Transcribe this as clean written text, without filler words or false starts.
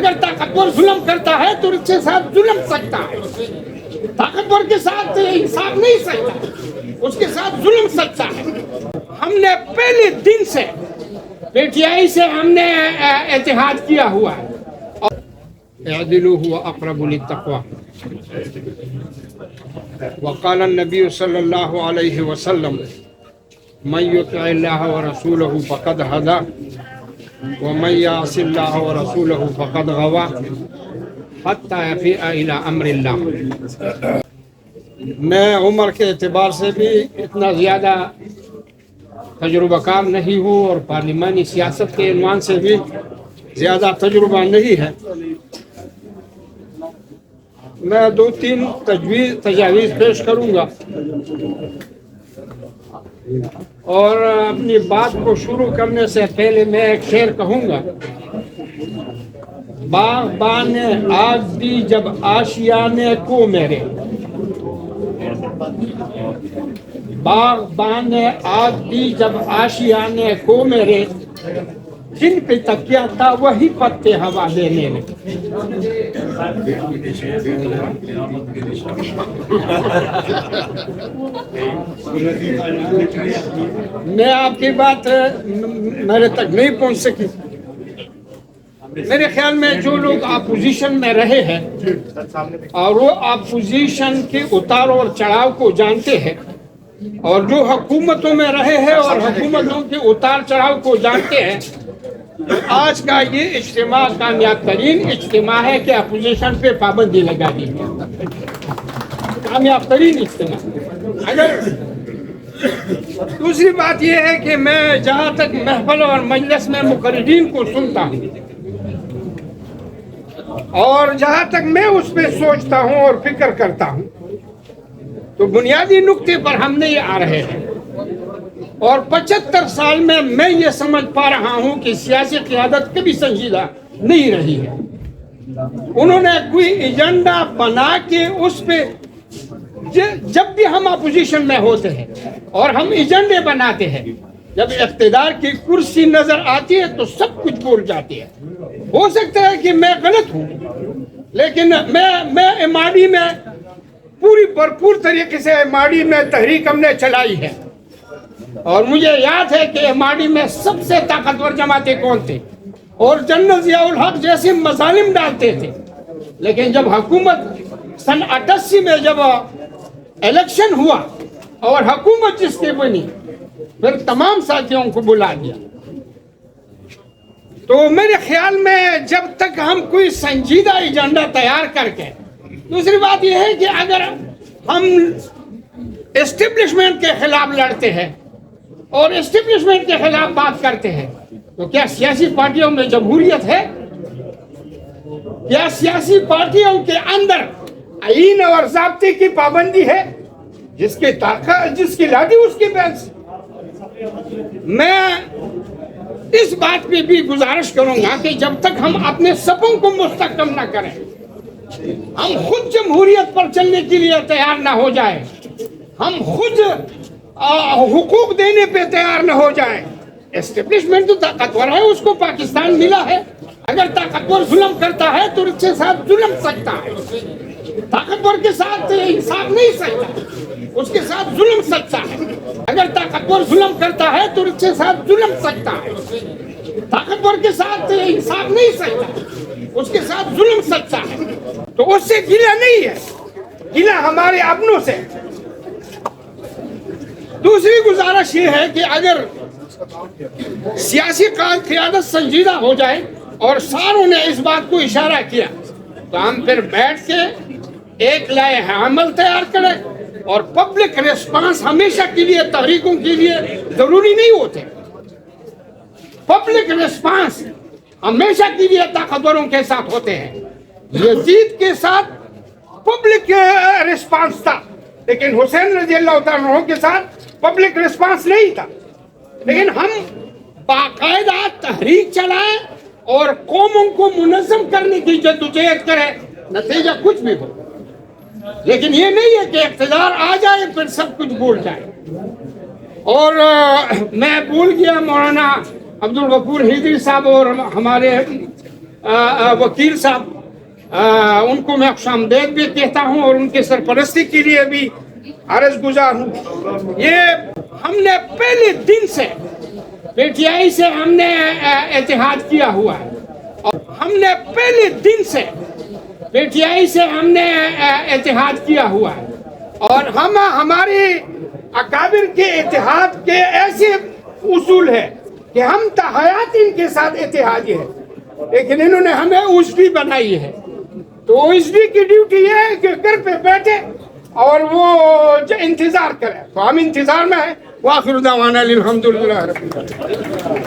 اگر طاقتور ظلم کرتا ہے تو اس کے ساتھ ظلم سکتا ہے، طاقتور کے ساتھ انصاف نہیں سکتا، اس کے ساتھ ظلم سکتا ہے۔ ہم نے پہلے دن سے پی ٹی آئی سے ہم نے اتحاد کیا ہوا ہے۔ اعدلوا هو اقرب للتقوى وقال النبي صلی اللہ علیہ وسلم من يطع الله ورسوله فقد هدى ومن يعص الله ورسوله فقد غوى حتى يفيء الى امر الله۔ میں عمر کے اعتبار سے بھی اتنا زیادہ تجربہ کار نہیں ہوں اور پارلیمانی سیاست کے عنوان سے بھی زیادہ تجربہ نہیں ہے۔ میں 2-3 تجاویز پیش کروں گا اور اپنی بات کو شروع کرنے سے پہلے میں ایک شعر کہوں گا۔ باغبان نے آگ دی جب آشیانے کو میرے، باغبان نے آگ دی جب آشیانے کو میرے، جن پہ تکیا تھا وہی پتے ہوا دینے میں۔ میں آپ کی بات میرے تک نہیں پہنچ سکی۔ میرے خیال میں جو لوگ اپوزیشن میں رہے ہیں اور وہ اپوزیشن کے اتار اور چڑھاؤ کو جانتے ہیں، اور جو حکومتوں میں رہے ہیں اور حکومتوں کے اتار چڑھاؤ کو جانتے ہیں، آج کا یہ اجتماع کامیاب ترین اجتماع ہے کہ اپوزیشن پہ پابندی لگا دی ہے۔ کامیاب ترین اجتماع۔ اگر دوسری بات یہ ہے کہ میں جہاں تک محفل اور مجلس میں مقررین کو سنتا ہوں اور جہاں تک میں اس پہ سوچتا ہوں اور فکر کرتا ہوں، تو بنیادی نقطے پر ہم نہیں آ رہے ہیں، اور 75 سال میں یہ سمجھ پا رہا ہوں کہ سیاسی قیادت کبھی سنجیدہ نہیں رہی ہے۔ انہوں نے کوئی ایجنڈا بنا کے اس پہ، جب بھی ہم اپوزیشن میں ہوتے ہیں اور ہم ایجنڈے بناتے ہیں، جب اقتدار کی کرسی نظر آتی ہے تو سب کچھ بول جاتے ہیں۔ ہو سکتا ہے کہ میں غلط ہوں، لیکن میں ایم آر ڈی میں پوری بھرپور طریقے سے ایم آر ڈی میں تحریک ہم نے چلائی ہے، اور مجھے یاد ہے کہ ایم آر ڈی میں سب سے طاقتور جماعتیں کون تھے، اور جنرل ضیاء الحق جیسے مظالم ڈالتے تھے، لیکن جب حکومت سن 88 میں جب الیکشن ہوا اور حکومت جس کی بنی، پھر تمام ساتھیوں کو بلا دیا۔ تو میرے خیال میں جب تک ہم کوئی سنجیدہ ایجنڈا تیار کر کے، دوسری بات یہ ہے کہ اگر ہم اسٹیبلشمنٹ کے خلاف لڑتے ہیں اور اسٹیبلشمنٹ کے خلاف بات کرتے ہیں، تو کیا سیاسی پارٹیوں میں جمہوریت ہے؟ کیا سیاسی پارٹیوں کے اندر آئین اور ضابطے کی پابندی ہے؟ جس کی طاقت، جس کی لاٹھی اس کی بھینس۔ میں اس بات پہ بھی گزارش کروں گا کہ جب تک ہم اپنے سپوں کو مستحکم نہ کریں، ہم خود جمہوریت پر چلنے کے لیے تیار نہ ہو جائیں، ہم خود حقوق دینے پہ تیار نہ ہو جائیں۔ اسٹیبلشمنٹ تو طاقتور ہے، اس کو پاکستان ملا ہے۔ اگر طاقتور ظلم کرتا ہے تو اس کے ساتھ ظلم سکتا ہے، طاقتور کے ساتھ انصاف نہیں سکتا، اس کے ساتھ ظلم سکتا ہے۔ اگر طاقتور ظلم کرتا ہے تو اس کے ساتھ ظلم سکتا ہے، طاقتور کے ساتھ انصاف نہیں سکتا، اس کے ساتھ ظلم سکتا ہے۔ تو اس سے گلہ نہیں ہے، گلہ ہمارے اپنوں سے۔ دوسری گزارش یہ ہے کہ اگر سیاسی قیادت سنجیدہ ہو جائے، اور ساروں نے اس بات کو اشارہ کیا، تو ہم پھر بیٹھ کے ایک لائحہ عمل تیار کریں، اور پبلک ریسپانس ہمیشہ کے لیے تحریکوں کے لیے ضروری نہیں ہوتے۔ پبلک ریسپانس ہمیشہ کے لیے طاقتوروں کے ساتھ ہوتے ہیں۔ یزید کے ساتھ پبلک ریسپانس تھا، لیکن حسین رضی اللہ تعالیٰ عنہ کے ساتھ پبلک ریسپانس نہیں تھا۔ لیکن ہم باقاعدہ تحریک چلائیں اور قوموں کو منظم کرنے کی جدوجہد کریں، نتیجہ کچھ بھی ہو، لیکن یہ نہیں ہے کہ اقتدار آ جائے پھر سب کچھ بھول جائے۔ اور میں بھول گیا مولانا عبدالغفور حیدری صاحب اور ہمارے وکیل صاحب ان کو میں خوش آمدید بھی کہتا ہوں اور ان کی سرپرستی کے لیے بھی عرض گزار ہوں. یہ ہم نے پہلے دن سے پی ٹی آئی سے ہم نے اتحاد کیا ہوا ہے اور ہم نے پہلے دن سے پی ٹی آئی سے ہم نے اتحاد کیا ہوا ہے اور ہماری اکابر کے اتحاد کے ایسے اصول ہے کہ ہم تحیات ان کے ساتھ اتحادی ہے، لیکن انہوں نے ہمیں اوزبی بنائی ہے. تو اوزبی کی ڈیوٹی یہ ہے کہ گھر پہ بیٹھے اور وہ انتظار کرے. تو ہم انتظار میں ہیں. وآخر دعوانا الحمدللہ رب العالمین.